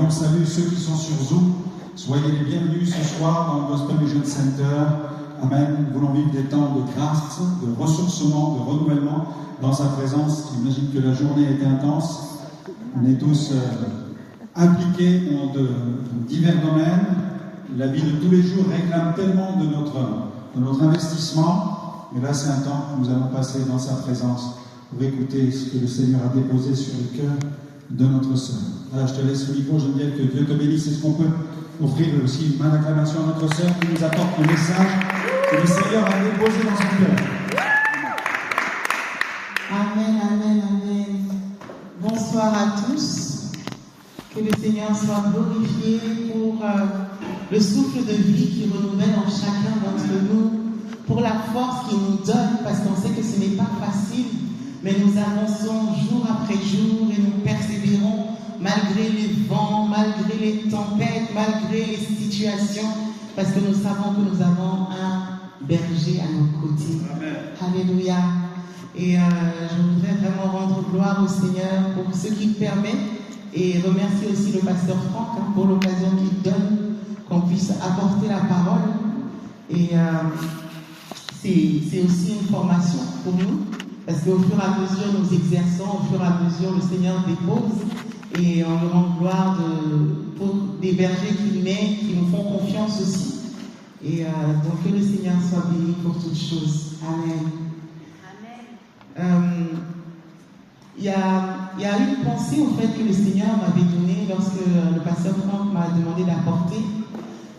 Salut ceux qui sont sur Zoom, soyez les bienvenus ce soir dans le Gospel Mission Center. Amen. Nous voulons vivre des temps de grâce, de ressourcement, de renouvellement dans sa présence. J'imagine que la journée a été intense. On est tous impliqués dans de divers domaines. La vie de tous les jours réclame tellement de notre investissement. Mais là, c'est un temps que nous allons passer dans sa présence pour écouter ce que le Seigneur a déposé sur le cœur de notre sœur. Voilà, je te laisse le micro, Geneviève, que Dieu te bénisse. Est-ce qu'on peut offrir aussi une main d'acclamation à notre sœur qui nous apporte le message que le Seigneur a déposé dans son cœur. Amen, amen, amen. Bonsoir à tous. Que le Seigneur soit glorifié pour le souffle de vie qui renouvelle en chacun d'entre nous, pour la force qu'il nous donne, parce qu'on sait que ce n'est pas facile, mais nous avançons jour après jour et nous persévérons malgré les vents, malgré les tempêtes, malgré les situations, parce que nous savons que nous avons un berger à nos côtés. Amen. Alléluia. Et je voudrais vraiment rendre gloire au Seigneur pour ce qu'il permet et remercier aussi le pasteur Franck pour l'occasion qu'il donne qu'on puisse apporter la parole. Et c'est aussi une formation pour nous. Parce qu'au fur et à mesure, nous exerçons, au fur et à mesure, le Seigneur dépose et on lui rend gloire pour des bergers qu'il met, qui nous font confiance aussi. Et donc que le Seigneur soit béni pour toutes choses. Amen. Amen. Il y a une pensée en fait que le Seigneur m'avait donnée lorsque le pasteur Franck m'a demandé d'apporter.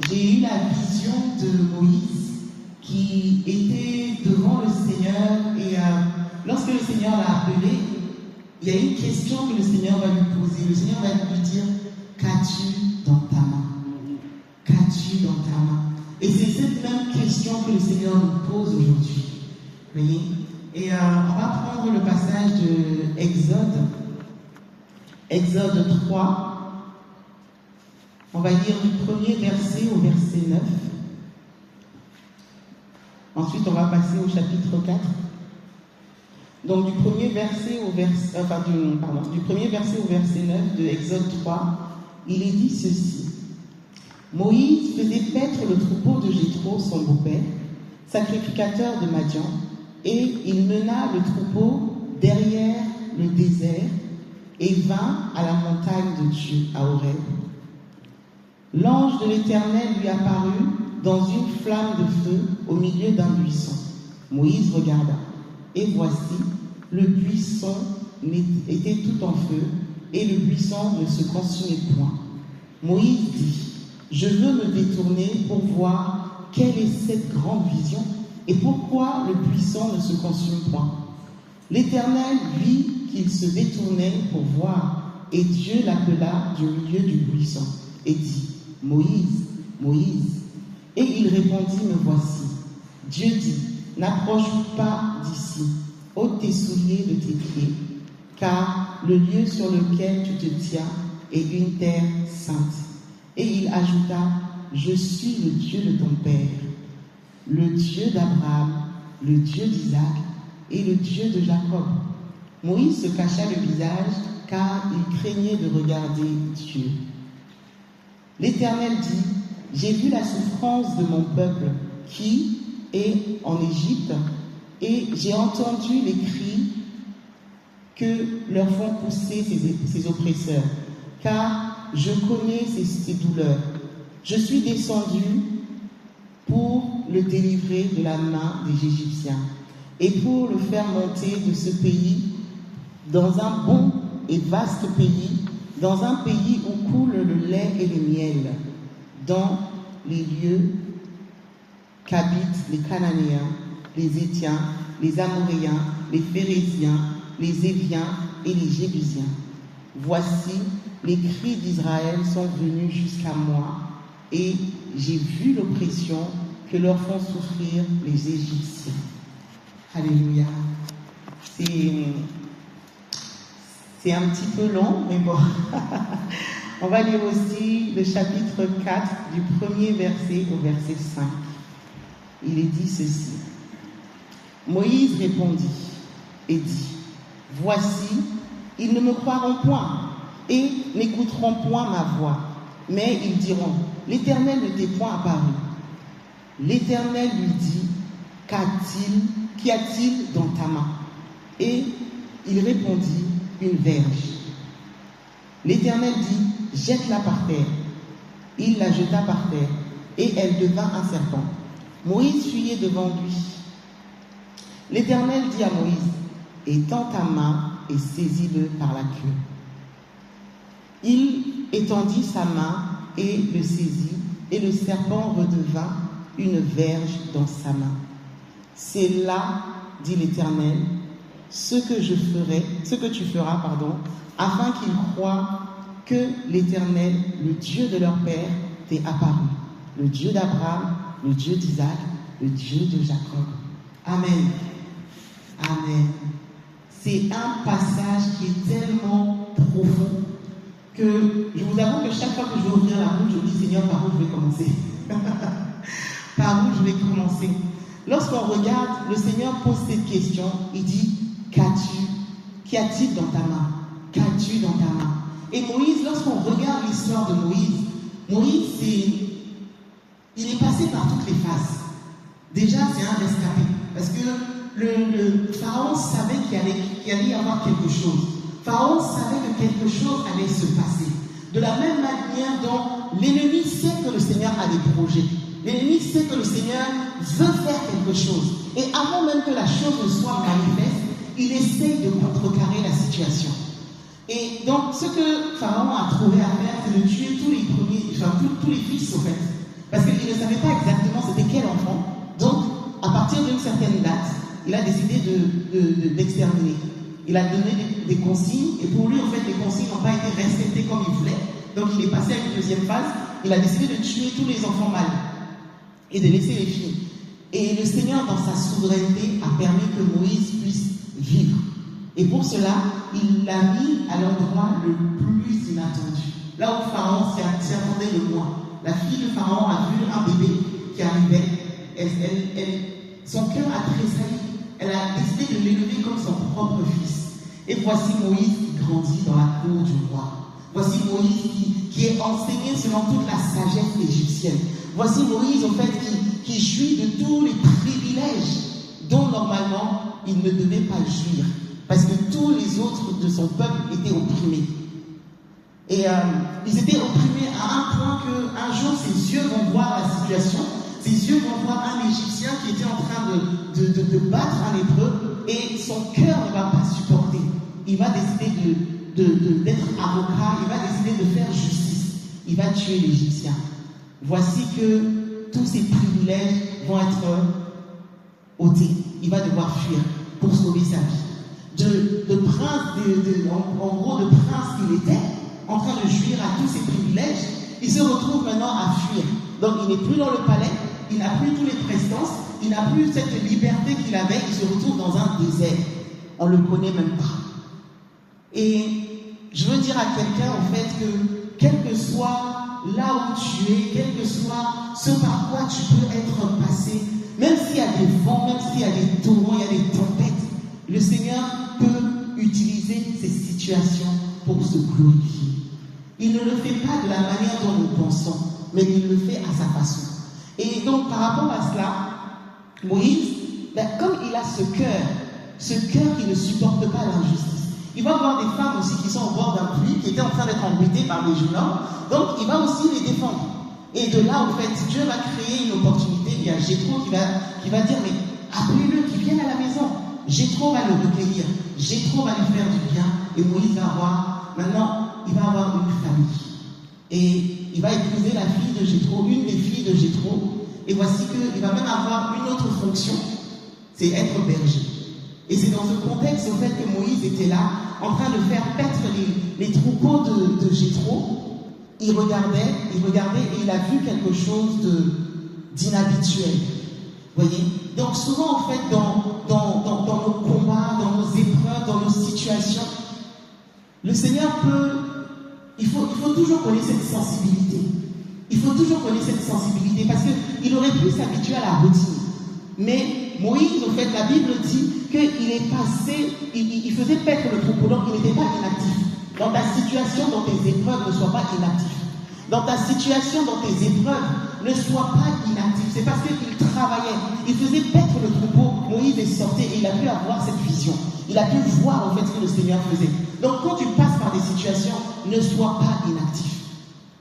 J'ai eu la vision de Moïse qui était devant le Seigneur et lorsque le Seigneur l'a appelé, il y a une question que le Seigneur va lui poser. Le Seigneur va lui dire, qu'as-tu qu'as-tu dans ta main? Qu'as-tu dans ta main? Et c'est cette même question que le Seigneur nous pose aujourd'hui. Vous voyez? Et on va prendre le passage de Exode 3. On va lire du premier verset au verset 9. Ensuite, on va passer au chapitre 4. Donc, du premier verset au verset 9 de Exode 3, il est dit ceci. Moïse faisait paître le troupeau de Jéthro, son beau-père, sacrificateur de Madian, et il mena le troupeau derrière le désert et vint à la montagne de Dieu, à Horeb. L'ange de l'Éternel lui apparut dans une flamme de feu au milieu d'un buisson. Moïse regarda, et voici, le buisson était tout en feu, et le buisson ne se consumait point. Moïse dit, je veux me détourner pour voir quelle est cette grande vision, et pourquoi le buisson ne se consume point. L'Éternel vit qu'il se détournait pour voir, et Dieu l'appela du milieu du buisson, et dit, Moïse, Moïse. Et il répondit, me voici. Dieu dit, n'approche pas d'ici, ôte tes souliers de tes pieds, car le lieu sur lequel tu te tiens est une terre sainte. Et il ajouta, je suis le Dieu de ton père, le Dieu d'Abraham, le Dieu d'Isaac et le Dieu de Jacob. Moïse se cacha le visage, car il craignait de regarder Dieu. L'Éternel dit, j'ai vu la souffrance de mon peuple qui est en Égypte, et j'ai entendu les cris que leur font pousser ses oppresseurs, car je connais ses douleurs. Je suis descendu pour le délivrer de la main des Égyptiens et pour le faire monter de ce pays dans un bon et vaste pays, dans un pays où coule le lait et le miel, dans les lieux qu'habitent les Cananéens, les Hétiens, les Amoréens, les Phéréziens, les Éviens et les Jébusiens. Voici, les cris d'Israël sont venus jusqu'à moi, et j'ai vu l'oppression que leur font souffrir les Égyptiens. Alléluia. C'est un petit peu long, mais bon. On va lire aussi le chapitre 4 du premier verset au verset 5. Il est dit ceci. Moïse répondit et dit, voici, ils ne me croiront point et n'écouteront point ma voix, mais ils diront, l'Éternel ne t'est point apparu. L'Éternel lui dit, qu'y a-t-il dans ta main? Et il répondit, une verge. L'Éternel dit, jette-la par terre. Il la jeta par terre, et elle devint un serpent. Moïse fuyait devant lui. L'Éternel dit à Moïse, étends ta main et saisis-le par la queue. Il étendit sa main et le saisit, et le serpent redevint une verge dans sa main. C'est là, dit l'Éternel, ce que tu feras, afin qu'ils croient que l'Éternel, le Dieu de leur père, t'est apparu, le Dieu d'Abraham, le Dieu d'Isaac, le Dieu de Jacob. Amen. Amen. C'est un passage qui est tellement profond que je vous avoue que chaque fois que je vais ouvrir la bouche, je me dis, Seigneur, par où je vais commencer? Par où je vais commencer? Lorsqu'on regarde, le Seigneur pose cette question, il dit, qu'y a-t-il dans ta main? Qu'as-tu dans ta main? Et Moïse, lorsqu'on regarde l'histoire de Moïse, il est passé par toutes les phases. Déjà, c'est un rescapé. Parce que le Pharaon savait qu'il allait y avoir quelque chose. Pharaon savait que quelque chose allait se passer. De la même manière dont l'ennemi sait que le Seigneur a des projets. L'ennemi sait que le Seigneur veut faire quelque chose. Et avant même que la chose ne soit manifeste, il essaye de contrecarrer la situation. Et donc, ce que Pharaon a trouvé à faire, c'est de tuer tous les fils, en fait. Parce qu'il ne savait pas exactement c'était quel enfant. Donc, à partir d'une certaine date, il a décidé d'exterminer. Il a donné des consignes, et pour lui, en fait, les consignes n'ont pas été respectées comme il voulait. Donc il est passé à une deuxième phase, il a décidé de tuer tous les enfants mâles et de laisser les filles. Et le Seigneur, dans sa souveraineté, a permis que Moïse puisse vivre. Et pour cela, il l'a mis à l'endroit le plus inattendu. Là où Pharaon s'y attendait le moins. La fille de Pharaon a vu un bébé qui arrivait. Son cœur a tressailli. Elle a décidé de l'élever comme son propre fils. Et voici Moïse qui grandit dans la cour du roi. Voici Moïse qui est enseigné selon toute la sagesse égyptienne. Voici Moïse, en fait, qui jouit de tous les privilèges dont normalement il ne devait pas jouir. Parce que tous les autres de son peuple étaient opprimés. Et ils étaient opprimés à un point qu'un jour, ses yeux vont voir la situation. Ses yeux vont voir un Égyptien qui était en train de battre un Hébreu. Et son cœur ne va pas supporter. Il va décider d'être avocat. Il va décider de faire justice. Il va tuer l'Égyptien. Voici que tous ces privilèges vont être ôtés. Il va devoir fuir pour sauver sa vie. De prince, en gros de prince qu'il était, en train de jouir à tous ses privilèges, il se retrouve maintenant à fuir. Donc il n'est plus dans le palais, il n'a plus tous les prestances, il n'a plus cette liberté qu'il avait, il se retrouve dans un désert. On ne le connaît même pas. Et je veux dire à quelqu'un en fait que quel que soit là où tu es, quel que soit ce par quoi tu peux être passé, même s'il y a des vents, même s'il y a des torrents, il y a des tempêtes, le Seigneur peut utiliser ces situations pour se glorifier. Il ne le fait pas de la manière dont nous pensons, mais il le fait à sa façon. Et donc par rapport à cela, Moïse, comme il a ce cœur qui ne supporte pas l'injustice, il va voir des femmes aussi qui sont au bord d'un puits, qui étaient en train d'être embêtées par des jeunes hommes, donc il va aussi les défendre. Et de là, en fait, Dieu va créer une opportunité. Il y a Jéthro qui va dire, mais appelez-le, qu'il vienne à la maison. Jéthro va le recueillir, Jéthro va lui faire du bien, et Moïse va avoir, maintenant, il va avoir une famille. Et il va épouser la fille de Jéthro, une des filles de Jéthro, et voici qu'il va même avoir une autre fonction, c'est être berger. Et c'est dans ce contexte, au fait, que Moïse était là, en train de faire paître les troupeaux de Jéthro. Il regardait, et il a vu quelque chose d'inhabituel. Voyez? Donc souvent, en fait, dans nos combats, dans nos épreuves, dans nos situations, le Seigneur il faut toujours connaître cette sensibilité. Il faut toujours connaître cette sensibilité, parce qu'il aurait pu s'habituer à la routine. Mais Moïse, en fait, la Bible dit qu'il est passé, il faisait paître le troupeau, donc il n'était pas inactif. Dans ta situation, dans tes épreuves, ne sois pas inactif. Dans ta situation, dans tes épreuves, ne sois pas inactif. C'est parce qu'il travaillait. Il faisait paître le troupeau. Moïse est sorti et il a pu avoir cette vision. Il a pu voir en fait ce que le Seigneur faisait. Donc quand tu passes par des situations, ne sois pas inactif.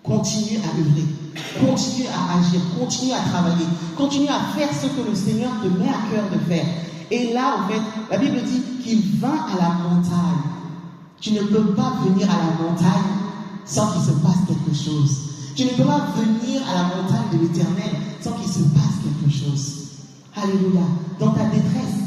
Continue à œuvrer. Continue à agir. Continue à travailler. Continue à faire ce que le Seigneur te met à cœur de faire. Et là, en fait, la Bible dit qu'il vint à la montagne. Tu ne peux pas venir à la montagne sans qu'il se passe quelque chose. Tu ne peux pas venir à la montagne de l'Éternel sans qu'il se passe quelque chose. Alléluia. Dans ta détresse,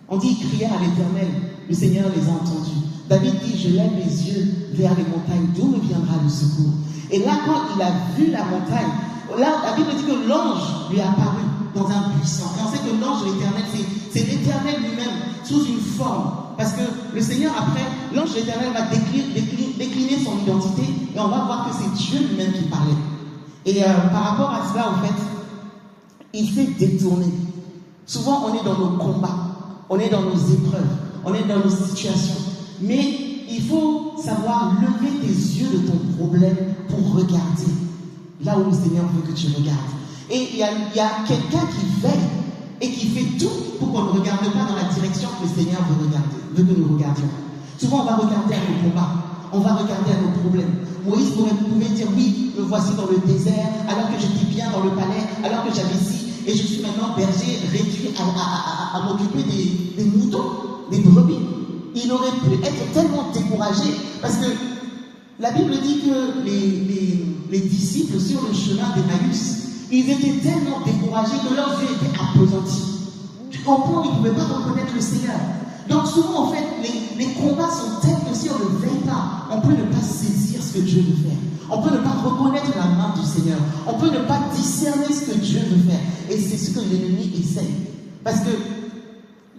on dit ils crièrent à l'Éternel, le Seigneur les a entendus. David dit, je lève les yeux vers les montagnes, d'où me viendra le secours. Et là, quand il a vu la montagne, là, la Bible dit que l'ange lui est apparu dans un buisson. Et on sait que l'ange de l'Éternel, c'est l'Éternel lui-même, sous une forme. Parce que le Seigneur, après, l'ange de l'Éternel va décliner son identité, et on va voir que c'est Dieu lui-même qui parlait. Et par rapport à cela, en fait, il s'est détourné. Souvent, on est dans nos combats, on est dans nos épreuves, on est dans nos situations. Mais il faut savoir lever tes yeux de ton problème pour regarder là où le Seigneur veut que tu regardes. Et il y a quelqu'un qui veille et qui fait tout pour qu'on ne regarde pas dans la direction que le Seigneur veut que nous regardions. Souvent, on va regarder à nos combats, on va regarder à nos problèmes. Moïse pouvait dire, oui, me voici dans le désert, alors que j'étais bien dans le palais, alors que j'avais ci, et je suis maintenant berger réduit à m'occuper des moutons, des brebis. Il aurait pu être tellement découragé, parce que la Bible dit que les disciples sur le chemin d'Emmaüs, ils étaient tellement découragés que leurs yeux étaient appesantis. Au point où ils ne pouvaient pas reconnaître le Seigneur. Donc souvent, en fait, les combats sont tels que si on ne veille pas, on peut ne pas saisir ce que Dieu veut faire. On peut ne pas reconnaître la main du Seigneur. On peut ne pas discerner ce que Dieu veut faire. Et c'est ce que l'ennemi essaye. Parce que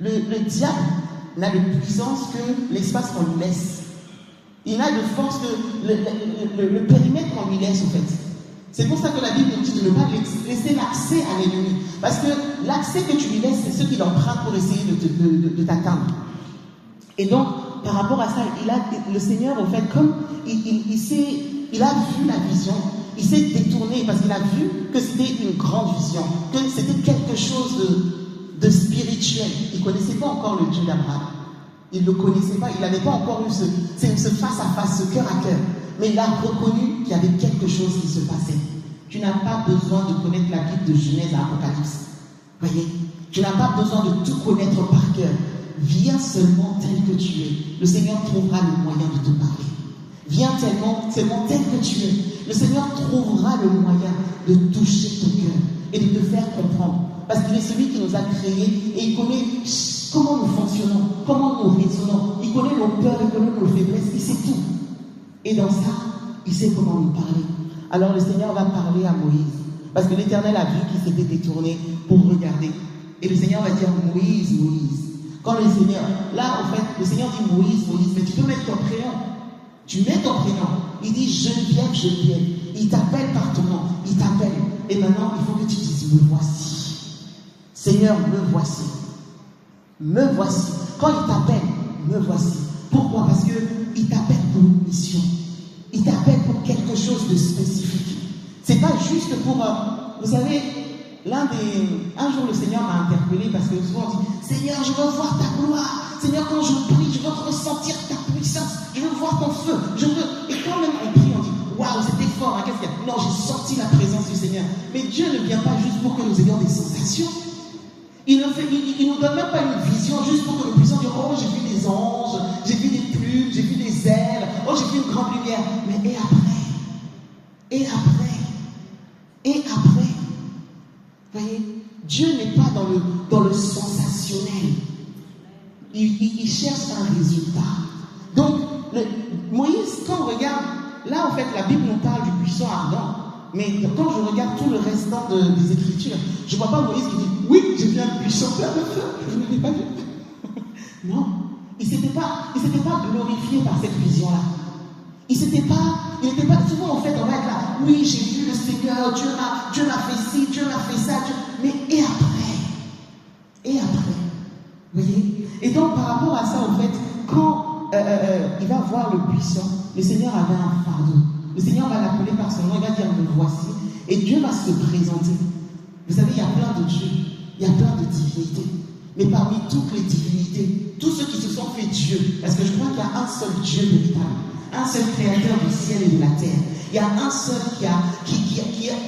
le diable n'a de puissance que l'espace qu'on lui laisse. Il n'a de force que le périmètre qu'on lui laisse, en fait. C'est pour ça que la Bible nous dit de ne pas laisser l'accès à l'ennemi. Parce que l'accès que tu lui laisses, c'est ce qu'il emprunte pour essayer de t'atteindre. Et donc, par rapport à ça, le Seigneur, en fait, comme il a vu la vision, il s'est détourné parce qu'il a vu que c'était une grande vision, que c'était quelque chose de spirituel. Il ne connaissait pas encore le Dieu d'Abraham. Il ne le connaissait pas, il n'avait pas encore eu ce face-à-face, ce cœur à cœur. Mais il a reconnu qu'il y avait quelque chose qui se passait. Tu n'as pas besoin de connaître la Bible de Genèse à Apocalypse. Voyez, tu n'as pas besoin de tout connaître par cœur. Viens seulement tel que tu es. Le Seigneur trouvera le moyen de te parler. Viens seulement tel que tu es. Le Seigneur trouvera le moyen de toucher ton cœur et de te faire comprendre. Parce qu'il est celui qui nous a créés et il connaît comment nous fonctionnons, comment nous raisonnons. Il connaît nos peurs, il connaît nos faiblesses, il sait tout. Et dans ça, il sait comment nous parler. Alors le Seigneur va parler à Moïse. Parce que l'Éternel a vu qu'il s'était détourné pour regarder. Et le Seigneur va dire, Moïse, Moïse. Quand le Seigneur, là en fait, le Seigneur dit Moïse, Moïse, mais tu peux mettre ton prénom. Tu mets ton prénom. Il dit Geneviève, Geneviève. Il t'appelle par ton nom. Il t'appelle. Et maintenant, il faut que tu dises, me voici. Seigneur, me voici. Me voici. Quand il t'appelle, me voici. Pourquoi? Parce qu'il t'appelle pour une mission. Il t'appelle pour quelque chose de spécifique. C'est pas juste pour... vous savez, un jour le Seigneur m'a interpellé parce que souvent on dit Seigneur, je veux voir ta gloire. Seigneur, quand je prie, je veux ressentir ta puissance. Je veux voir ton feu. Et quand même on prie, on dit waouh, c'était fort. Hein, qu'est-ce qu'il y a? Non, j'ai senti la présence du Seigneur. Mais Dieu ne vient pas juste pour que nous ayons des sensations. Il ne nous donne même pas une vision juste pour que nous puissions dire oh, j'ai vu des anges, j'ai vu des plumes, j'ai vu des ailes, oh, j'ai vu une grande lumière. Mais et après? Et après? Et après? Voyez, Dieu n'est pas dans le sensationnel. Il cherche un résultat. Donc, Moïse, quand on regarde, là en fait, la Bible nous parle du buisson ardent. Mais quand je regarde tout le restant des Écritures, je ne vois pas Moïse qui dit oui, j'ai vu un buisson plein de feu. Je ne l'ai pas vu. Non, il ne s'était pas glorifié par cette vision-là. Il n'était pas, souvent en fait, on va être là, oui, j'ai vu le Seigneur, Dieu m'a fait ci, Dieu m'a fait ça, mais et après? Et après? Vous voyez? Et donc, par rapport à ça, en fait, quand il va voir le buisson, le Seigneur avait un fardeau. Le Seigneur va l'appeler par son nom, il va dire, me voici. Et Dieu va se présenter. Vous savez, il y a plein de dieux, il y a plein de divinités. Mais parmi toutes les divinités, tous ceux qui se sont fait Dieu, parce que je crois qu'il y a un seul Dieu véritable, un seul créateur du ciel et de la terre. Il y a un seul qui a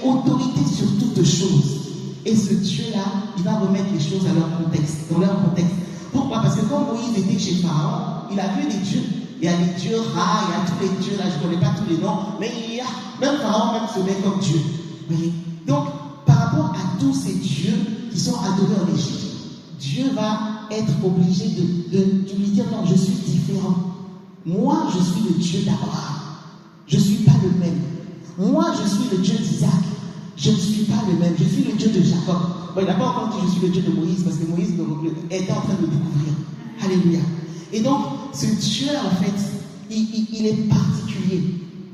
autorité sur toutes choses. Et ce Dieu-là, il va remettre les choses à leur contexte, dans leur contexte. Pourquoi? Parce que quand Moïse était chez Pharaon, il a vu des dieux. Il y a les dieux Ra, il y a tous les dieux, là je ne connais pas tous les noms, mais il y a, même Pharaon même se met comme Dieu. Voyez? Donc, par rapport à tous ces dieux qui sont adorés en Égypte, Dieu va être obligé de lui dire non, je suis différent. Moi, je suis le Dieu d'Abraham. Je ne suis pas le même. Moi, je suis le Dieu d'Isaac. Je ne suis pas le même. Je suis le Dieu de Jacob. Bon, il n'a pas encore dit je suis le Dieu de Moïse parce que Moïse était en train de le découvrir. Alléluia. Et donc, ce Dieu, en fait, il est particulier.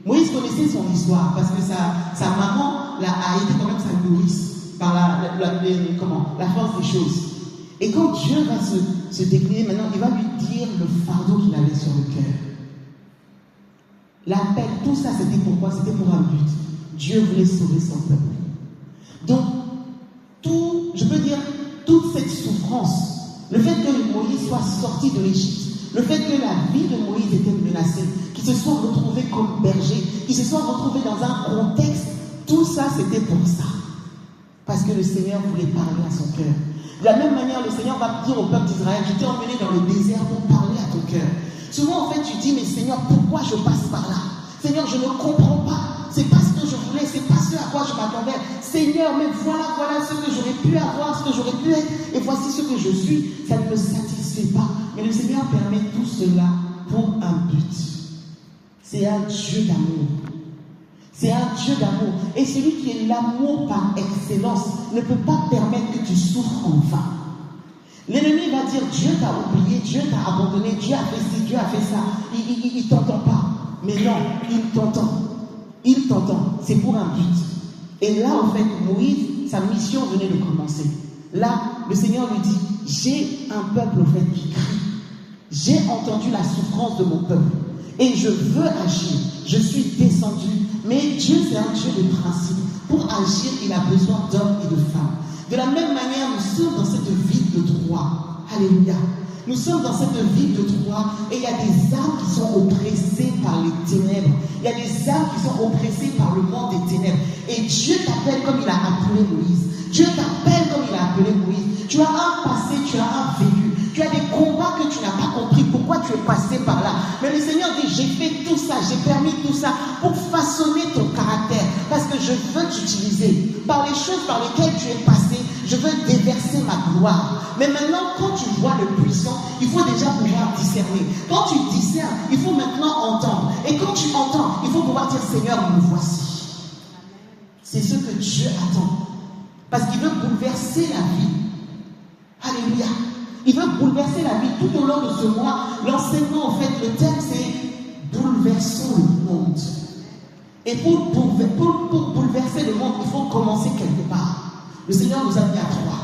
Moïse connaissait son histoire parce que sa maman a été quand même sa nourrice par la force des choses. Et quand Dieu va se décliner, maintenant, il va lui dire le fardeau qu'il avait sur le cœur. L'appel, tout ça, c'était pourquoi? C'était pour un but. Dieu voulait sauver son peuple. Donc, je peux dire, toute cette souffrance, le fait que Moïse soit sorti de l'Égypte, le fait que la vie de Moïse était menacée, qu'il se soit retrouvé comme berger, qu'il se soit retrouvé dans un contexte, tout ça, c'était pour ça. Parce que le Seigneur voulait parler à son cœur. De la même manière, le Seigneur va dire au peuple d'Israël, je t'ai emmené dans le désert pour parler à ton cœur. Souvent, en fait, tu dis, mais Seigneur, pourquoi je passe par là? Seigneur, je ne comprends pas. C'est pas ce que je voulais, c'est pas ce à quoi je m'attendais. Seigneur, mais voilà ce que j'aurais pu avoir, ce que j'aurais pu être, et voici ce que je suis. Ça ne me satisfait pas. Mais le Seigneur permet tout cela pour un but. C'est un Dieu d'amour. C'est un Dieu d'amour. Et celui qui est l'amour par excellence ne peut pas permettre que tu souffres en vain. L'ennemi va dire, Dieu t'a oublié, Dieu t'a abandonné, Dieu a fait ci, Dieu a fait ça. Il t'entend pas. Mais non, il t'entend. Il t'entend. C'est pour un but. Et là, en fait, Moïse, sa mission venait de commencer. Là, le Seigneur lui dit, j'ai un peuple, en fait, qui crie. J'ai entendu la souffrance de mon peuple. Et je veux agir. Je suis descendu. Mais Dieu, c'est un Dieu de principe. Pour agir, il a besoin d'hommes et de femmes. De la même manière, nous sommes dans cette ville de Troie. Alléluia. Nous sommes dans cette ville de Troie et il y a des âmes qui sont oppressées par les ténèbres. Il y a des âmes qui sont oppressées par le monde des ténèbres. Et Dieu t'appelle comme il a appelé Moïse. Dieu t'appelle comme il a appelé Moïse. Tu as un passé, tu as un vécu. Tu as des combats que tu n'as pas compris pourquoi tu es passé par là. Mais le Seigneur dit, j'ai fait tout ça, j'ai permis tout ça pour façonner ton caractère. Parce que je veux t'utiliser. Par les choses par lesquelles tu es passé, je veux déverser ma gloire. Mais maintenant, quand tu vois le puissant, il faut déjà pouvoir discerner. Quand tu discernes, il faut maintenant entendre. Et quand tu entends, il faut pouvoir dire, Seigneur, me voici. C'est ce que Dieu attend. Parce qu'il veut bouleverser la vie. Alléluia. Il veut bouleverser la vie tout au long de ce mois. L'enseignement, en fait, le thème, c'est bouleversons le monde. Et pour bouleverser le monde, il faut commencer quelque part. Le Seigneur nous a mis à Troie.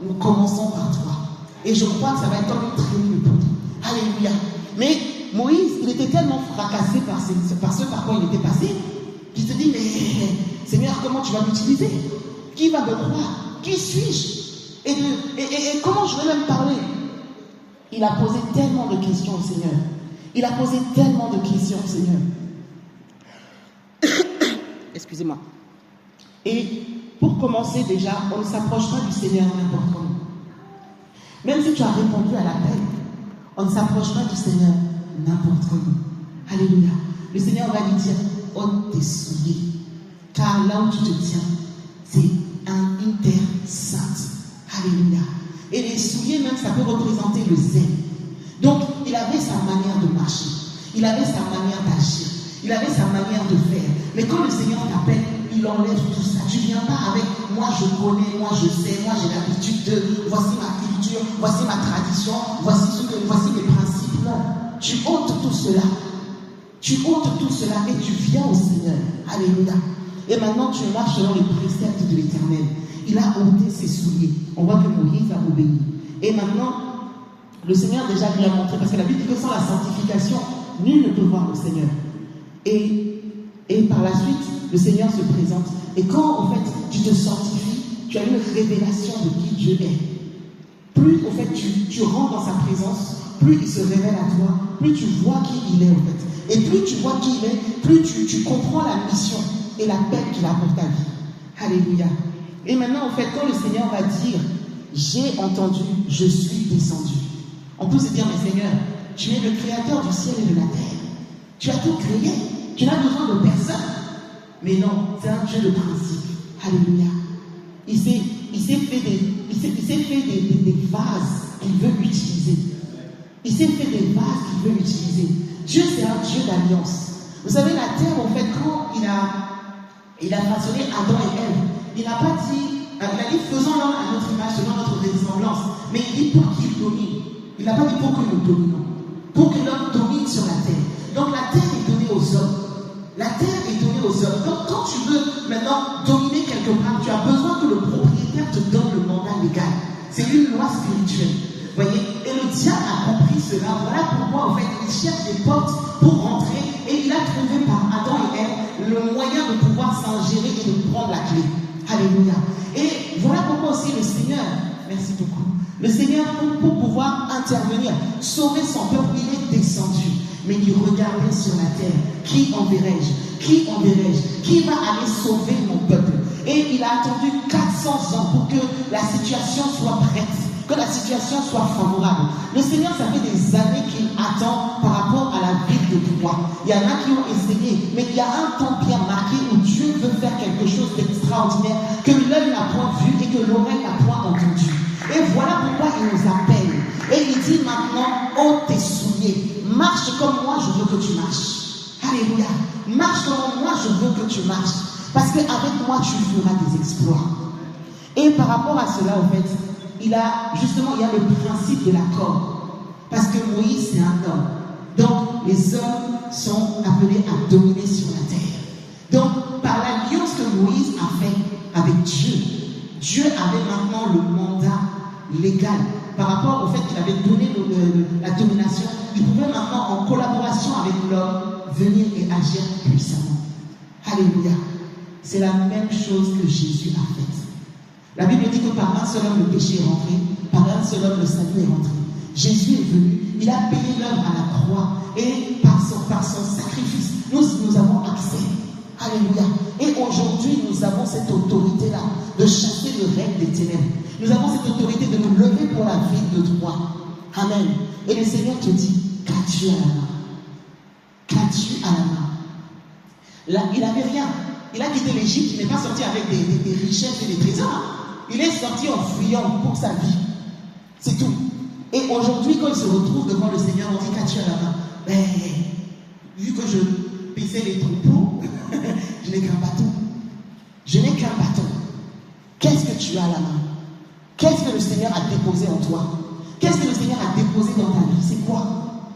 Nous commençons par Troie. Et je crois que ça va être comme une tribu pour nous. Alléluia. Mais Moïse, il était tellement fracassé par ce par quoi il était passé, qu'il se dit, mais Seigneur, comment tu vas m'utiliser? Qui va me croire? Qui suis-je? Et comment je vais même parler? Il a posé tellement de questions au Seigneur. Il a posé tellement de questions au Seigneur. Excusez-moi. Et pour commencer déjà, on ne s'approche pas du Seigneur n'importe comment. Même si tu as répondu à l'appel, on ne s'approche pas du Seigneur n'importe comment. Alléluia. Le Seigneur va lui dire, ôte tes souliers. Car là où tu te tiens, c'est une terre sainte. Alléluia. Et les souliers même, ça peut représenter le zèle. Donc, il avait sa manière de marcher. Il avait sa manière d'agir. Il avait sa manière de faire. Mais quand le Seigneur t'appelle, il enlève tout ça. Tu ne viens pas avec moi je connais, moi je sais, moi j'ai l'habitude de voici ma culture, voici ma tradition, voici mes principes. Non. Tu ôtes tout cela. Tu ôtes tout cela et tu viens au Seigneur. Alléluia. Et maintenant tu marches selon les préceptes de l'Éternel. Il a ôté ses souliers. On voit que Moïse a obéi. Et maintenant, le Seigneur déjà lui a montré, parce que la Bible dit que sans la sanctification, nul ne peut voir le Seigneur. Et par la suite, le Seigneur se présente. Et quand, en fait, tu te sanctifies, tu as une révélation de qui Dieu est. Plus, en fait, tu rentres dans sa présence, plus il se révèle à toi, plus tu vois qui il est, en fait. Et plus tu vois qui il est, plus tu comprends la mission et l'appel qu'il a pour ta vie. Alléluia. Et maintenant, en fait, quand le Seigneur va dire, j'ai entendu, je suis descendu. On peut se dire, mais Seigneur, tu es le créateur du ciel et de la terre. Tu as tout créé. Tu n'as besoin de personne. Mais non, c'est un Dieu de principe. Alléluia. Il s'est fait des vases qu'il veut utiliser. Il s'est fait des vases qu'il veut utiliser. Dieu, c'est un Dieu d'alliance. Vous savez, la terre, en fait, quand il a façonné Adam et Ève, il n'a pas dit, il a dit faisons l'homme à notre image, selon notre ressemblance. Mais il dit pour qu'il domine. Il n'a pas dit pour que nous dominions. Pour que l'homme domine sur la terre. Donc la terre est donnée aux hommes. La terre est donnée aux hommes. Donc quand tu veux maintenant dominer quelque part, tu as besoin que le propriétaire te donne le mandat légal. C'est une loi spirituelle. Vous voyez? Et le diable a compris cela. Voilà pourquoi en fait il cherche des portes pour rentrer. Et il a trouvé par Adam et Ève le moyen de pouvoir s'ingérer et de prendre la clé. Alléluia. Et voilà pourquoi aussi le Seigneur, merci beaucoup, le Seigneur pour pouvoir intervenir, sauver son peuple, il est descendu. Mais il regardait sur la terre. Qui enverrai-je? Qui enverrai-je? Qui va aller sauver mon peuple? Et il a attendu 400 ans pour que la situation soit prête, que la situation soit favorable. Le Seigneur, ça fait des années qu'il attend par rapport à la ville de Troie. Il y en a qui ont essayé, mais il y a un temps bien marqué où Dieu veut faire quelque chose d'extraordinaire que l'œil n'a point vu et que l'oreille n'a point entendu. Et voilà pourquoi il nous appelle. Et il dit maintenant, ôte tes souliers. Marche comme moi, je veux que tu marches. Alléluia. Marche comme moi, je veux que tu marches. Parce qu'avec moi, tu feras des exploits. Et par rapport à cela, en fait, il y a le principe de l'accord. Parce que Moïse, c'est un homme. Donc, les hommes sont appelés à dominer sur la terre. Donc, par l'alliance que Moïse a fait avec Dieu, Dieu avait maintenant le mandat légal. Par rapport au fait qu'il avait donné la domination, il pouvait maintenant, en collaboration avec l'homme, venir et agir puissamment. Alléluia. C'est la même chose que Jésus a faite. La Bible dit que par un seul homme le péché est rentré, par un seul homme le salut est rentré. Jésus est venu, il a payé l'œuvre à la croix, et par son sacrifice, nous avons accès. Alléluia. Et aujourd'hui, nous avons cette autorité-là de chasser le règne des ténèbres. Nous avons cette autorité de nous lever pour la vie de droit. Amen. Et le Seigneur te dit, qu'as-tu à la main? Qu'as-tu à la main? Là, il n'avait rien. Il a quitté l'Égypte, il n'est pas sorti avec des richesses et des trésors. Il est sorti en fuyant pour sa vie. C'est tout. Et aujourd'hui, quand il se retrouve devant le Seigneur, on dit, qu'as-tu à la main? Ben, vu que je paissais les troupeaux, je n'ai qu'un bâton. Je n'ai qu'un bâton. Qu'est-ce que tu as à la main? Qu'est-ce que le Seigneur a déposé en toi? Qu'est-ce que le Seigneur a déposé dans ta vie? C'est quoi?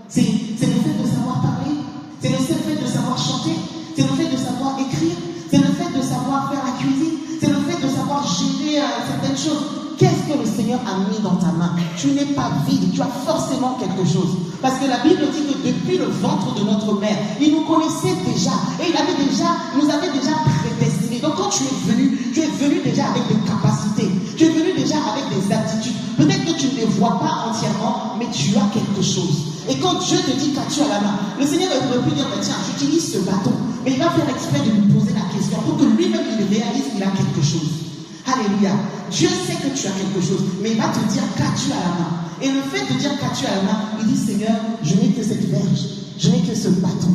C'est le fait de savoir parler. C'est le fait de savoir chanter. C'est le fait de savoir écrire. C'est le fait de savoir faire la cuisine. C'est le fait de savoir gérer certaines choses. Qu'est-ce que le Seigneur a mis dans ta main? Tu n'es pas vide, tu as forcément quelque chose. Parce que la Bible dit que depuis le ventre de notre mère, il nous connaissait déjà. Et il nous avait déjà prédestinés. Donc quand tu es venu déjà avec des capacités. Tu es venu déjà avec des aptitudes. Peut-être que tu ne les vois pas entièrement, mais tu as quelque chose. Et quand Dieu te dit qu'as-tu à la main, le Seigneur aurait pu dire, tiens, j'utilise ce bâton. Mais il va faire exprès de lui poser la question pour que lui-même il réalise qu'il a quelque chose. Alléluia. Dieu sait que tu as quelque chose, mais il va te dire qu'as-tu à la main. Et le fait de dire qu'as-tu à la main, il dit, Seigneur, je n'ai que cette verge, je n'ai que ce bâton.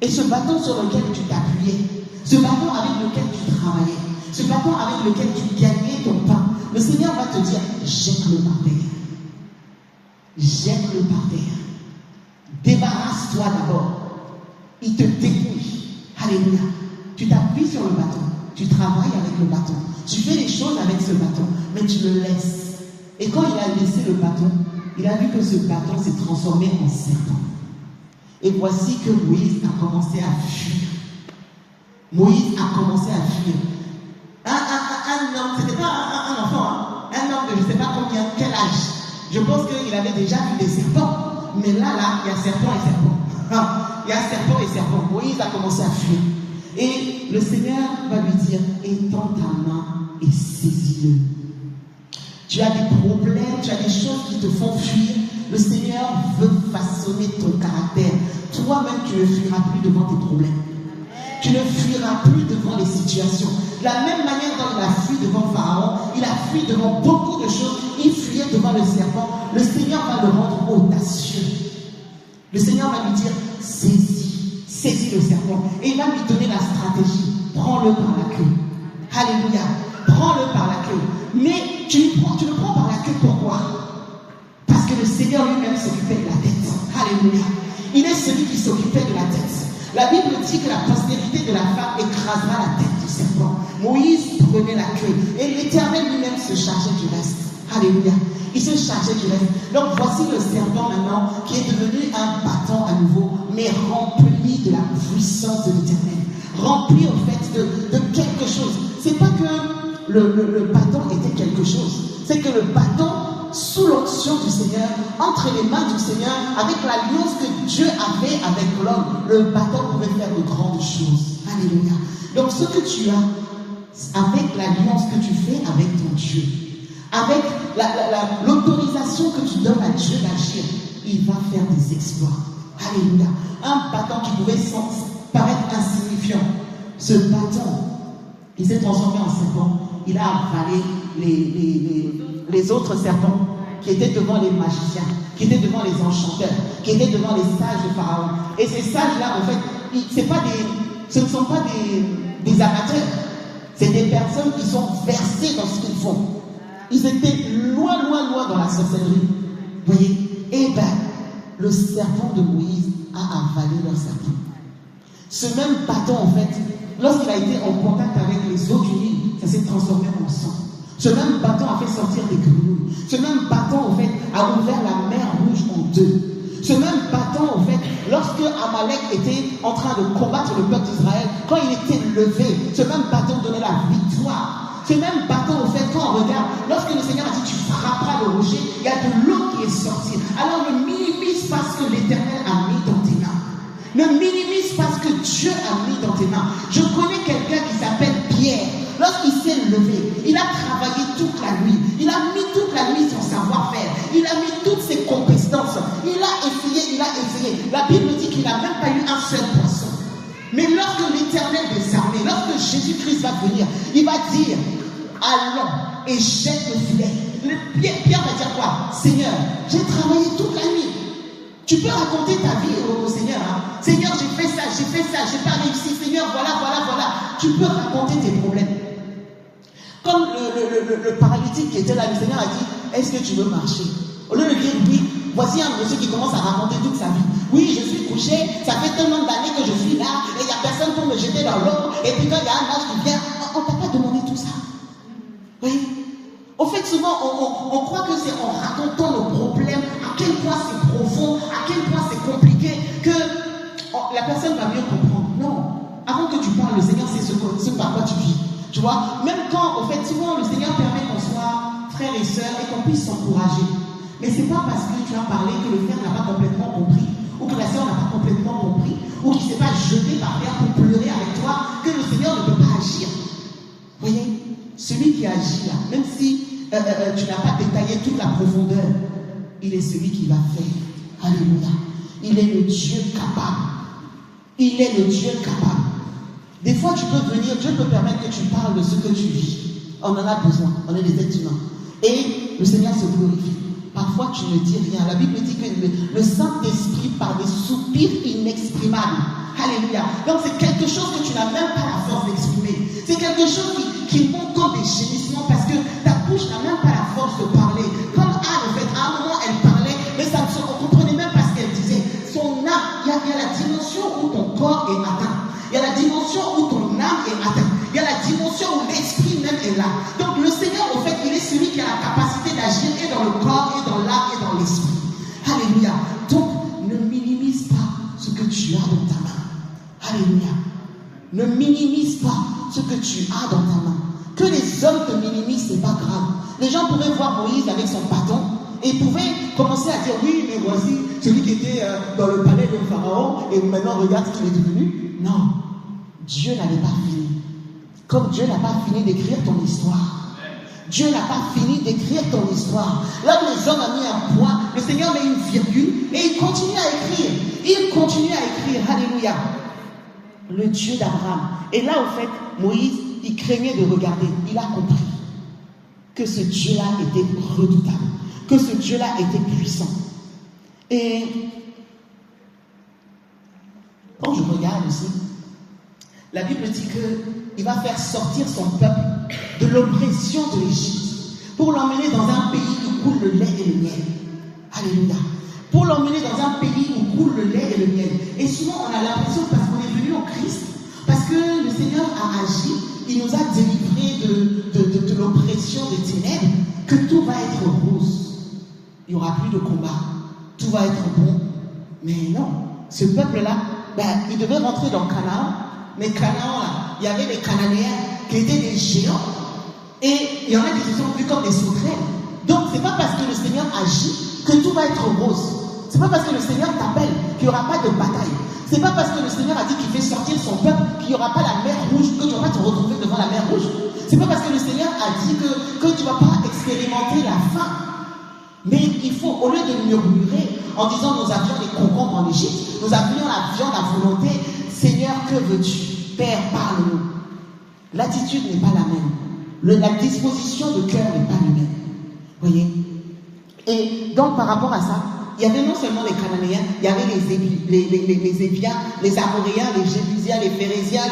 Et ce bâton sur lequel tu t'appuyais, ce bâton avec lequel tu travaillais, ce bâton avec lequel tu gagnais ton pain, le Seigneur va te dire, jette-le par terre. Jette-le par terre. Débarrasse-toi d'abord. Il te dépouille. Alléluia. Tu t'appuies sur le bâton. Tu travailles avec le bâton. Tu fais les choses avec ce bâton, mais tu le laisses. Et quand il a laissé le bâton, il a vu que ce bâton s'est transformé en serpent. Et voici que Moïse a commencé à fuir. Moïse a commencé à fuir. Un homme, c'était pas un enfant, hein? Un homme de je ne sais pas quel âge. Je pense qu'il avait déjà vu des serpents. Mais là, il y a serpent et serpent. Il y a serpent et serpent. Moïse a commencé à fuir. Et le Seigneur va lui dire, étends ta main et saisis-le. Tu as des problèmes, tu as des choses qui te font fuir. Le Seigneur veut façonner ton caractère. Toi-même, tu ne fuiras plus devant tes problèmes. Tu ne fuiras plus devant les situations. De la même manière dont il a fui devant Pharaon, il a fui devant beaucoup de choses. Il fuyait devant le serpent. Le Seigneur va le rendre audacieux. Le Seigneur va lui dire, saisis le serpent. Et il va lui donner la stratégie. Prends-le par la queue. Alléluia. Prends-le par la queue. Mais tu le prends par la queue, pourquoi? Parce que le Seigneur lui-même s'occupait de la tête. Alléluia. Il est celui qui s'occupait de la tête. La Bible dit que la postérité de la femme écrasera la tête du serpent. Moïse prenait la queue. Et l'Éternel lui-même se chargeait du reste. Alléluia. Il se chargeait du reste. Donc voici le serpent maintenant qui est devenu un bâton à nouveau, mais rempli de la puissance de l'Éternel. Rempli au fait de quelque chose. C'est pas que le bâton était quelque chose. C'est que le bâton, sous l'onction du Seigneur, entre les mains du Seigneur, avec l'alliance que Dieu avait avec l'homme, le bâton pouvait faire de grandes choses. Alléluia. Donc ce que tu as, avec l'alliance que tu fais avec ton Dieu, avec l'autorisation que tu donnes à Dieu d'agir, il va faire des exploits. Alléluia. Un bâton qui pouvait paraître insignifiant, ce bâton, il s'est transformé en serpent. Il a avalé les autres serpents qui étaient devant les magiciens, qui étaient devant les enchanteurs, qui étaient devant les sages de Pharaon. Et ces sages-là, en fait, ce ne sont pas des amateurs. C'est des personnes qui sont versées dans ce qu'ils font. Ils étaient loin dans la sorcellerie. Vous voyez? Et bien, le serpent de Moïse a avalé leur serpent. Ce même bâton, en fait, lorsqu'il a été en contact avec les eaux du Nil, ça s'est transformé en sang. Ce même bâton a fait sortir des grenouilles. Ce même bâton, en fait, a ouvert la mer Rouge en deux. Ce même bâton, en fait, lorsque Amalek était en train de combattre le peuple d'Israël, quand il était levé, ce même bâton donnait la victoire. Ce même bâton, en fait, quand on regarde, lorsque le Seigneur a dit tu frapperas le rocher, il y a de l'eau qui est sortie. Alors ne minimise pas ce que l'Éternel a mis dans tes mains. Ne minimise pas ce que Dieu a mis dans tes mains. Je connais quelqu'un qui s'appelle Pierre. Lorsqu'il s'est levé, il a travaillé toute la nuit. Il a mis toute la nuit son savoir-faire. Il a mis toutes ses compétences. Il a essayé, il a essayé. La Bible dit qu'il n'a même pas eu un seul poisson. Mais lorsque l'Éternel des armées, lorsque Jésus-Christ va venir, il va dire, allons et jette le filet. Pierre va dire quoi? Seigneur, j'ai travaillé toute la nuit. Tu peux raconter ta vie au Seigneur. Hein? Seigneur, j'ai fait ça, j'ai pas réussi. Seigneur, voilà. Tu peux raconter tes problèmes. Comme le paralytique qui était là, le Seigneur a dit, est-ce que tu veux marcher? Au lieu de dire oui, voici un monsieur qui commence à raconter toute sa vie. Oui, je suis couché, ça fait tellement d'années que je suis là, et il n'y a personne pour me jeter dans l'eau, et puis quand il y a un âge qui vient, on ne t'a pas demandé tout ça. Oui. Au fait, souvent, on croit que c'est en racontant nos problèmes, à quel point c'est profond, à quel point c'est compliqué, que la personne va mieux comprendre. Non. Avant que tu parles, le Seigneur sait ce par quoi tu vis. Tu vois, même quand, au fait, souvent, le Seigneur permet qu'on soit frères et sœurs et qu'on puisse s'encourager. Mais ce n'est pas parce que tu as parlé que le frère n'a pas complètement compris, ou que la sœur n'a pas complètement compris, ou qu'il ne s'est pas jeté par terre pour pleurer avec toi, que le Seigneur ne peut pas agir. Vous voyez, celui qui agit là, même si tu n'as pas détaillé toute la profondeur, il est celui qui va faire. Alléluia. Il est le Dieu capable. Il est le Dieu capable. Des fois, tu peux venir, Dieu peut permettre que tu parles de ce que tu vis. On en a besoin, on est des êtres humains. Et le Seigneur se glorifie. Parfois, tu ne dis rien. La Bible dit que le Saint-Esprit par des soupirs inexprimables. Alléluia. Donc, c'est quelque chose que tu n'as même pas la force d'exprimer. C'est quelque chose qui monte comme des gémissements parce que ta bouche n'a même pas la force de parler. Comme Anne, en fait, à un moment, elle parlait, mais on ne comprenait même pas ce qu'elle disait. Son âme, il y a la dimension où ton corps est atteint. Il y a la dimension où ton âme est atteinte. Il y a la dimension où l'esprit même est là. Donc le Seigneur, en fait, il est celui qui a la capacité d'agir et dans le corps, et dans l'âme, et dans l'esprit. Alléluia. Donc, ne minimise pas ce que tu as dans ta main. Alléluia. Ne minimise pas ce que tu as dans ta main. Que les hommes te minimisent, ce n'est pas grave. Les gens pourraient voir Moïse avec son bâton et pouvaient commencer à dire, oui, mais voici celui qui était dans le palais de Pharaon et maintenant regarde ce qu'il est devenu. Non, Dieu n'avait pas fini. Comme Dieu n'a pas fini d'écrire ton histoire. Dieu n'a pas fini d'écrire ton histoire. Là où les hommes ont mis un point, le Seigneur met une virgule et il continue à écrire. Il continue à écrire. Alléluia. Le Dieu d'Abraham. Et là, en fait, Moïse, il craignait de regarder. Il a compris que ce Dieu-là était redoutable. Que ce Dieu-là était puissant. Et quand je regarde aussi, la Bible dit qu'il va faire sortir son peuple de l'oppression de l'Égypte pour l'emmener dans un pays où coule le lait et le miel. Alléluia. Pour l'emmener dans un pays où coule le lait et le miel. Et souvent, on a l'impression, parce qu'on est venu en Christ, parce que le Seigneur a agi, il nous a délivrés de l'oppression des ténèbres, que tout va être rose. Il n'y aura plus de combat. Tout va être bon. Mais non, ce peuple-là, il devait rentrer dans Canaan, mais Canaan, là, il y avait des Cananéens qui étaient des géants, et il y en a qui se sont vus comme des sauterelles. Donc, ce n'est pas parce que le Seigneur agit que tout va être rose. Ce n'est pas parce que le Seigneur t'appelle qu'il n'y aura pas de bataille. Ce n'est pas parce que le Seigneur a dit qu'il fait sortir son peuple qu'il n'y aura pas la mer rouge, que tu ne vas pas te retrouver devant la mer rouge. Ce n'est pas parce que le Seigneur a dit que tu ne vas pas expérimenter la faim. Mais il faut, au lieu de murmurer en disant nous avions des concombres en Égypte, nous avions la viande à volonté, Seigneur, que veux-tu? Père, parle-nous. L'attitude n'est pas la même. La disposition de cœur n'est pas la même. Vous voyez? Et donc, par rapport à ça, il y avait non seulement les Cananéens, il y avait les Éviens, les Amoréens, les Jébusiens, les Phérésiens,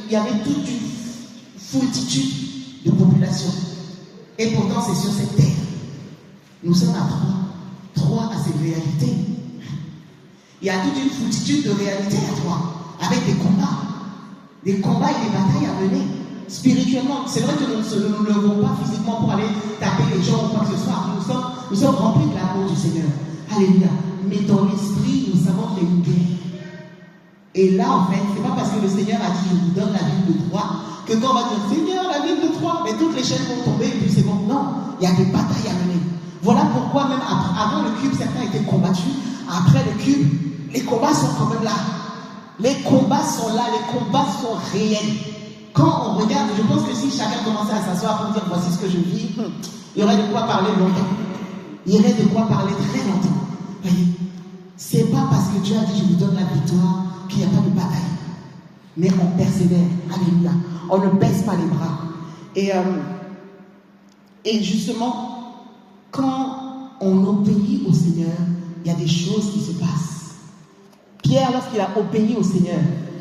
il y avait toute une foultitude de populations. Et pourtant, c'est sur cette terre. Nous sommes à trois à ces réalités. Il y a toute une foultitude de réalités à trois. avec des combats et des batailles à mener. Spirituellement, c'est vrai que nous ne levons pas physiquement pour aller taper les gens ou quoi que ce soit. Nous sommes remplis de l'amour du Seigneur. Alléluia. Mais dans l'esprit, nous savons qu'il y a une guerre. Et là, en fait, c'est pas parce que le Seigneur a dit je vous donne la ville de Troie que quand on va dire Seigneur, la ville de Troie, mais toutes les chaînes vont tomber et puis c'est bon. Non, il y a des batailles à mener. Voilà pourquoi même avant le cube, certains étaient combattus. Après le cube, les combats sont quand même là. Les combats sont là, les combats sont réels. Quand on regarde, je pense que si chacun commençait à s'asseoir pour dire voici ce que je vis, il y aurait de quoi parler longtemps. Il y aurait de quoi parler très longtemps. Voyez, c'est pas parce que Dieu a dit je vous donne la victoire qu'il n'y a pas de bataille. Mais on persévère. Alléluia. On ne baisse pas les bras. Et justement, quand on obéit au Seigneur, il y a des choses qui se passent. Pierre, lorsqu'il a obéi au Seigneur,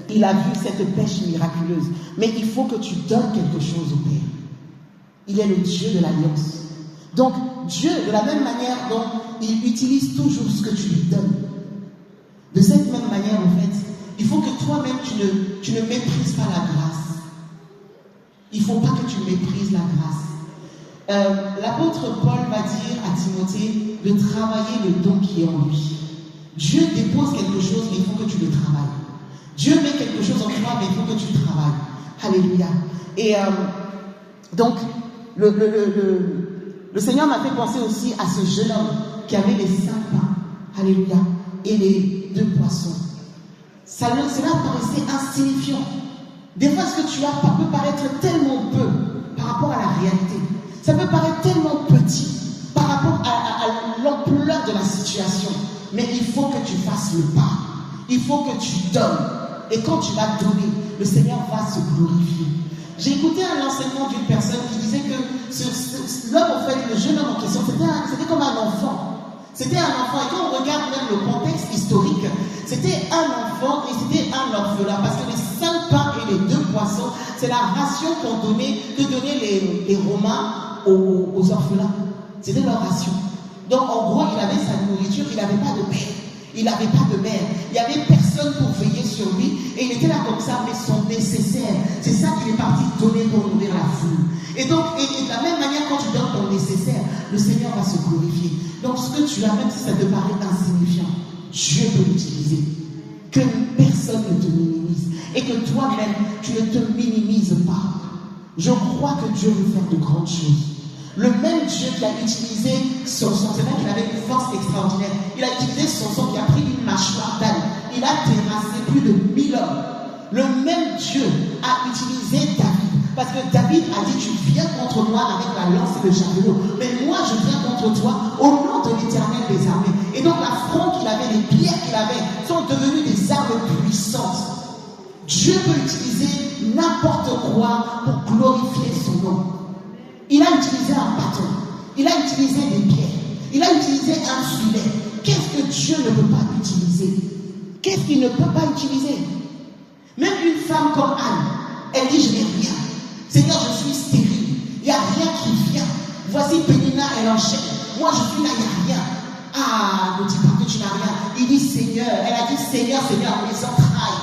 il a vu cette pêche miraculeuse. Mais il faut que tu donnes quelque chose au Père. Il est le Dieu de l'alliance. Donc, Dieu, de la même manière dont il utilise toujours ce que tu lui donnes. De cette même manière, en fait, il faut que toi-même, tu ne méprises pas la grâce. Il ne faut pas que tu méprises la grâce. L'apôtre Paul va dire à Timothée de travailler le don qui est en lui. Dieu dépose quelque chose, mais il faut que tu le travailles. Dieu met quelque chose en toi, mais il faut que tu travailles. Alléluia. Et donc, le Seigneur m'a fait penser aussi à ce jeune homme qui avait les 5 pains. Alléluia. Et les 2 poissons. Cela paraissait insignifiant. Des fois, ce que tu as peut paraître tellement peu par rapport à la réalité. Ça peut paraître tellement petit par rapport à l'ampleur de la situation. Mais il faut que tu fasses le pas. Il faut que tu donnes. Et quand tu vas donner, le Seigneur va se glorifier. J'ai écouté un enseignement d'une personne qui disait que l'homme, en fait, le jeune homme en question, c'était comme un enfant. C'était un enfant. Et quand on regarde même le contexte historique, c'était un enfant et c'était un orphelin. Parce que les 5 pains et les 2 poissons, c'est la ration que donnaient les Romains aux orphelins. C'était leur ration. Donc en gros, il avait sa nourriture, il n'avait pas de père. Il n'avait pas de mère. Il n'y avait personne pour veiller sur lui. Et il était là comme ça, mais son nécessaire. C'est ça qu'il est parti donner pour nourrir la foule. Et donc, et de la même manière, quand tu donnes ton nécessaire, le Seigneur va se glorifier. Donc, ce que tu as, même si ça te paraît insignifiant, Dieu peut l'utiliser. Que personne ne te minimise. Et que toi-même, tu ne te minimises pas. Je crois que Dieu veut faire de grandes choses. Le même Dieu qui a utilisé son sang, c'est vrai qu'il avait une force extraordinaire. Il a utilisé son sang qui a pris une mâchoire d'âne. Il a terrassé plus de 1000 hommes. Le même Dieu a utilisé David. Parce que David a dit, tu viens contre moi avec la lance et le javelot. Mais moi, je viens contre toi au nom de l'Éternel des armées. Et donc la fronde qu'il avait, les pierres qu'il avait, sont devenues des armes puissantes. Dieu peut utiliser n'importe quoi pour glorifier son nom. Il a utilisé un bâton, il a utilisé des pierres, il a utilisé un filet. Qu'est-ce que Dieu ne peut pas utiliser? Qu'est-ce qu'il ne peut pas utiliser? Même une femme comme Anne, elle dit je n'ai rien. Seigneur, je suis stérile, il n'y a rien qui vient. Voici Pénina, elle enchaîne. Moi je suis là, il n'y a rien. Ah, ne dis pas que tu n'as rien. Il dit Seigneur, elle a dit Seigneur, Seigneur, mes entrailles.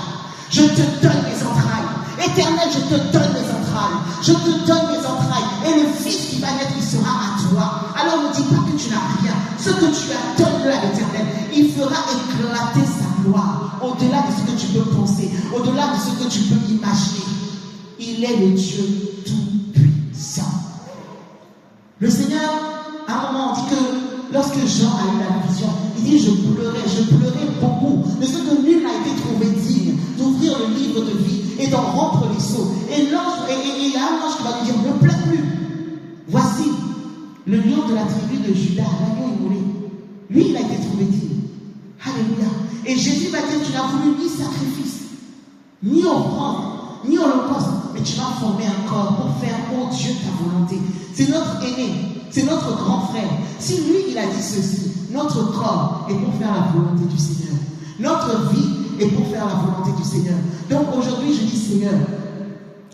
Je te donne mes entrailles. Éternel, je te donne mes entrailles. Je te donne mes entrailles. Et le fils qui va naître, il sera à toi. Alors ne dis pas que tu n'as rien. Ce que tu as, donne-le à l'Éternel. Il fera éclater sa gloire. Au-delà de ce que tu peux penser. Au-delà de ce que tu peux imaginer. Il est le Dieu tout-puissant. Le Seigneur, à un moment, on dit que lorsque Jean a eu la vision, il dit je pleurais beaucoup. De ce que nul n'a été trouvé digne d'ouvrir le livre de vie et d'en rompre les sceaux. Et il y a un ange qui va lui dire, ne pleure plus. Voici le lion de la tribu de Judas, l'agneau immolé. Lui, il a été trouvé digne. Alléluia. Et Jésus va dire, tu n'as voulu ni sacrifice, ni offrande, ni holocauste, mais tu m'as formé un corps pour faire, oh Dieu, ta volonté. C'est notre aîné, c'est notre grand frère. Si lui, il a dit ceci, notre corps est pour faire la volonté du Seigneur. Notre vie est pour faire la volonté du Seigneur. Donc aujourd'hui, je dis Seigneur,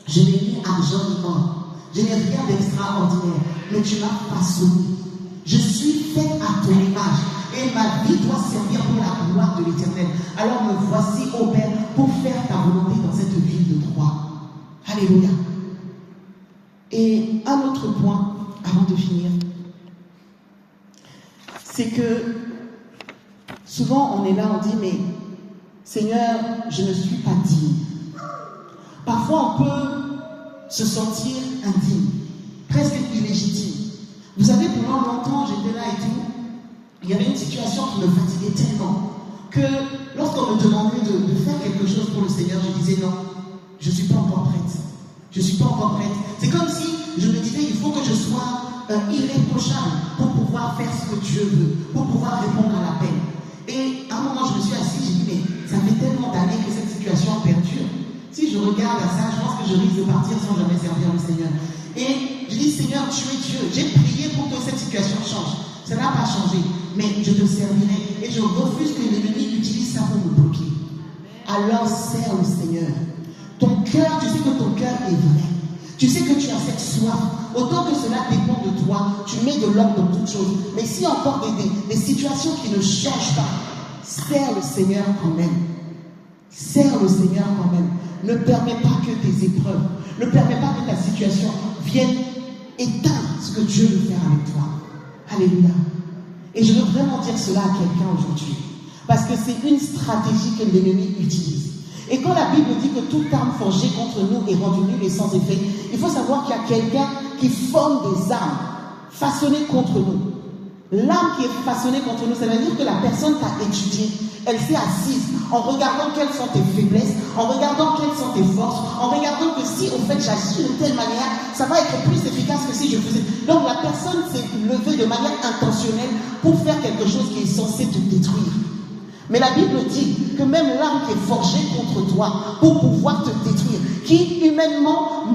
je n'ai ni argent ni or, je n'ai rien d'extraordinaire, mais tu m'as façonné. Je suis faite à ton image et ma vie doit servir pour la gloire de l'Éternel. Alors me voici, ô Père, pour faire ta Alléluia. Et un autre point, avant de finir, c'est que souvent on est là, on dit, mais Seigneur, je ne suis pas digne. Parfois on peut se sentir indigne, presque illégitime. Vous savez, pendant longtemps, j'étais là et tout, il y avait une situation qui me fatiguait tellement que lorsqu'on me demandait de faire quelque chose pour le Seigneur, je disais non, je ne suis pas encore prête. Je ne suis pas encore prête. C'est comme si je me disais, il faut que je sois irréprochable pour pouvoir faire ce que Dieu veut, pour pouvoir répondre à l'appel. Et à un moment, je me suis assise, j'ai dit, mais ça fait tellement d'années que cette situation perdure. Si je regarde à ça, je pense que je risque de partir sans jamais servir le Seigneur. Et je dis, Seigneur, tu es Dieu. J'ai prié pour que cette situation change. Ça n'a pas changé, mais je te servirai. Et je refuse que l'ennemi utilise ça pour me bloquer. Alors, sers le Seigneur. Ton cœur, tu sais que ton cœur est vrai. Tu sais que tu as cette soif. Autant que cela dépend de toi, tu mets de l'ordre dans toutes choses. Mais s'il y a encore des situations qui ne changent pas, sers le Seigneur quand même. Sers le Seigneur quand même. Ne permets pas que tes épreuves, ne permets pas que ta situation vienne éteindre ce que Dieu veut faire avec toi. Alléluia. Et je veux vraiment dire cela à quelqu'un aujourd'hui. Parce que c'est une stratégie que l'ennemi utilise. Et quand la Bible dit que toute arme forgée contre nous est rendue nulle et sans effet, il faut savoir qu'il y a quelqu'un qui forme des armes façonnées contre nous. L'arme qui est façonnée contre nous, ça veut dire que la personne t'a étudié, elle s'est assise en regardant quelles sont tes faiblesses, en regardant quelles sont tes forces, en regardant que si au fait j'agis de telle manière, ça va être plus efficace que si je faisais. Donc la personne s'est levée de manière intentionnelle pour faire quelque chose qui est censé te détruire. Mais la Bible dit que même l'arme qui est forgée contre toi pour pouvoir te détruire, qui humainement,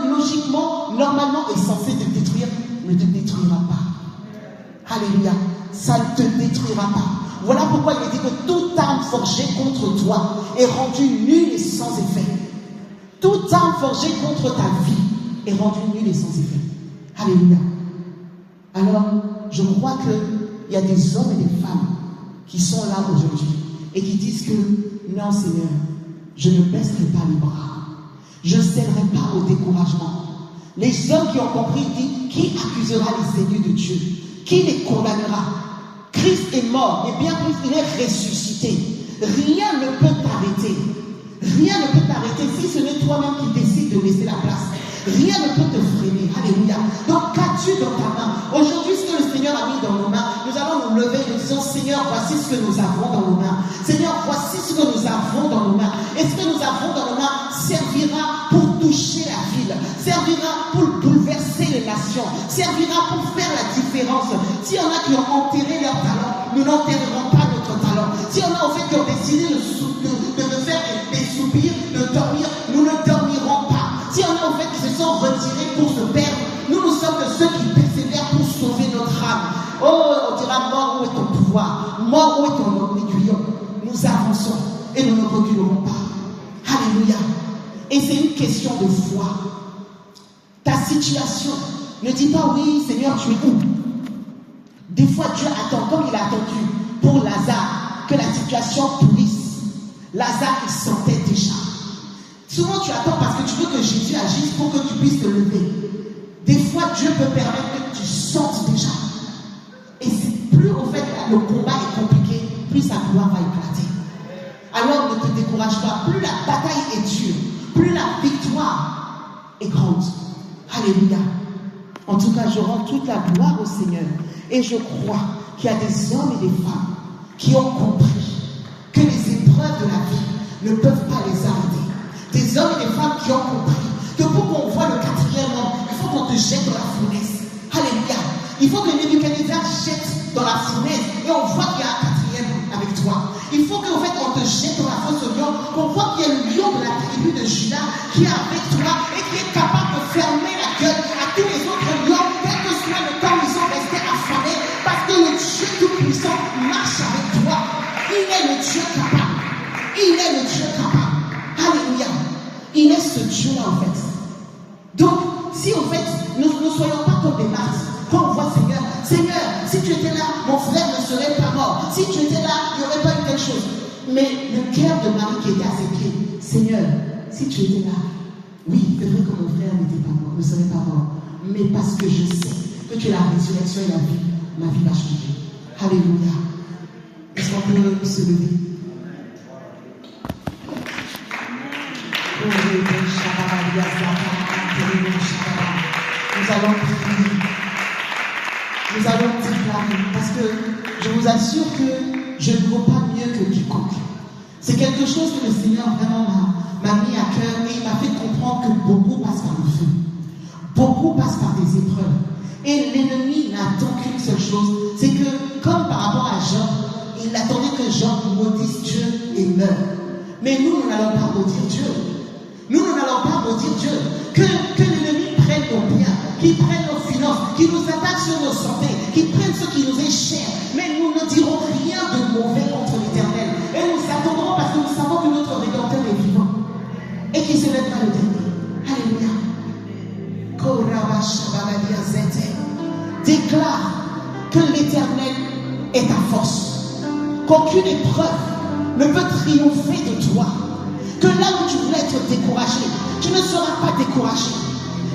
logiquement, normalement est censée te détruire, ne te détruira pas. Alléluia. Ça ne te détruira pas. Voilà pourquoi il est dit que toute arme forgée contre toi est rendue nulle et sans effet. Toute arme forgée contre ta vie est rendue nulle et sans effet. Alléluia. Alors, je crois qu'il y a des hommes et des femmes qui sont là aujourd'hui et qui disent que non Seigneur, je ne baisserai pas les bras, je ne céderai pas au découragement. Les hommes qui ont compris disent, qui accusera les élus de Dieu? Qui les condamnera? Christ est mort, et bien plus, il est ressuscité. Rien ne peut t'arrêter. Rien ne peut t'arrêter si ce n'est toi-même qui décides de laisser la place. Rien ne peut te freiner. Alléluia. Donc, qu'as-tu dans ta main? Aujourd'hui, ce que le Seigneur a mis dans nos mains, nous allons nous lever et nous disons, Seigneur, voici ce que nous avons dans nos mains. Seigneur, voici ce que nous avons dans nos mains. Et ce que nous avons dans nos mains servira pour toucher la ville, servira pour bouleverser les nations, servira pour faire la différence. S'il y en a qui ont enterré leur talent, nous n'enterrerons pas notre talent. S'il y en a en fait qui ont décidé de faire des soupirs, de dormir, nous ne dormirons pas. S'il y en a en fait qui se sont retirés pour se perdre, nous sommes de ceux qui persévèrent pour sauver notre âme. Oh, on dira, mort, où est ton pouvoir? Mort, où est ton aiguillon? Nous avançons et nous ne reculerons pas. Alléluia. Et c'est une question de foi. Ta situation, ne dis pas, oui, Seigneur, tu es où? Des fois, Dieu attend, comme il a attendu pour Lazare, que la situation pourrisse. Lazare, il sentait déjà. Souvent, tu attends parce que tu veux que Jésus agisse pour que tu puisses te lever. Des fois, Dieu peut permettre que tu sentes déjà. Et c'est plus, au fait, le combat est compliqué, plus sa gloire va éclater. Alors, ne te décourage pas. Plus la bataille est dure, plus la victoire est grande. Alléluia. En tout cas, je rends toute la gloire au Seigneur. Et je crois qu'il y a des hommes et des femmes qui ont compris que les épreuves de la vie ne peuvent pas les arrêter. Des hommes et des femmes qui ont compris que pour qu'on voit le quatrième homme, il faut qu'on te jette dans la fournaise. Alléluia. Il faut que Nebuchadnezzar jette dans la fournaise et on voit qu'il y a un quatrième avec toi. Il faut qu'en fait on te jette dans la fosse au lion, qu'on voit qu'il y a le lion de la tribu de Juda qui est avec toi et qui est capable de fermer la gueule à tous les autres lions, quel que soit le temps où ils sont restés affamés, parce que le Dieu Tout-Puissant marche avec toi. Il est le Dieu capable. Il est le Dieu capable. Alléluia. Il est ce Dieu-là en fait. Donc, si en fait, nous ne soyons pas comme des martyrs, quand on voit Seigneur, Seigneur, si tu étais là, mon frère ne serait pas mort. Si tu étais là, il n'y aurait pas eu quelque chose. Mais le cœur de Marie qui était à ses pieds, Seigneur, si tu étais là, Oui, c'est vrai que mon frère n'était pas mort, ne serait pas mort. Mais parce que je sais que tu es la résurrection et la vie, ma vie va changer. Alléluia. Est-ce qu'on peut se lever? Nous allons prier. Nous allons déclarer. Parce que je vous assure que je ne vaux pas mieux que quiconque. C'est quelque chose que le Seigneur vraiment m'a mis à cœur et il m'a fait comprendre que beaucoup passent par le feu. Beaucoup passent par des épreuves. Et l'ennemi n'attend qu'une seule chose, c'est que, comme par rapport à Jean, il attendait que Jean maudisse Dieu et meure. Mais nous n'allons pas maudire Dieu. Nous n'allons pas maudire Dieu. Que l'ennemi prenne nos biens, qu'il prenne nos finances, qu'il nous attaque sur nos santé, qu'il prenne ce qui nous est cher. Mais nous ne dirons rien de mauvais contre l'Éternel. Et nous attendrons parce que nous savons que notre Rédempteur est vivant. Et qu'il se lèvera le dernier. Alléluia. Déclare que l'Éternel est ta force. Qu'aucune épreuve ne peut triompher de toi. Que là où tu voulais être découragé, tu ne seras pas découragé.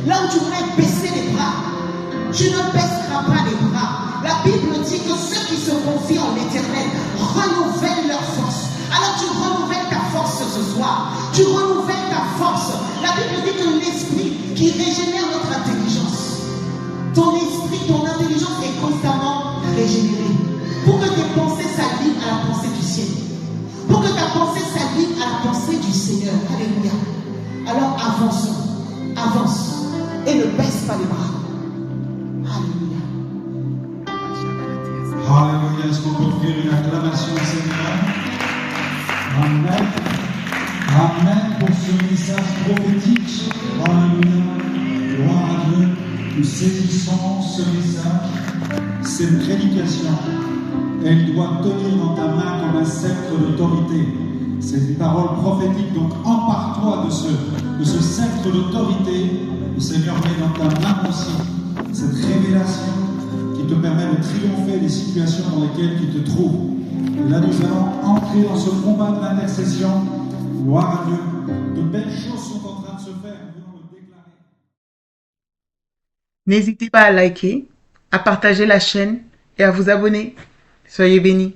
Là où tu voulais baisser les bras, tu ne baisseras pas les bras. La Bible dit que ceux qui se confient en l'Éternel renouvellent leur force. Alors tu renouvelles ta force ce soir. Tu renouvelles ta force. La Bible dit que l'esprit qui régénère notre intelligence. Ton esprit, ton intelligence est constamment régénérée. Pour que tes pensées s'alignent à la pensée du ciel. Pour que ta pensée s'aligne à la pensée du Seigneur. Alléluia. Alors avançons. Avance. Et ne baisse pas les bras. Alléluia. Alléluia. Est-ce qu'on peut offrir une acclamation au Seigneur? Amen. Amen pour ce message prophétique. Alléluia. Gloire à Dieu. Nous saisissons ce message, cette prédication. Elle doit tenir dans ta main comme un sceptre d'autorité. C'est une parole prophétique. Donc empare-toi de ce sceptre d'autorité. Le Seigneur met dans ta main aussi cette révélation qui te permet de triompher des situations dans lesquelles tu te trouves. Et là, nous allons entrer dans ce combat de l'intercession. Gloire à Dieu. De belles choses sont en train de se faire. Nous voulons le déclarer. N'hésitez pas à liker, à partager la chaîne et à vous abonner. Soyez bénis.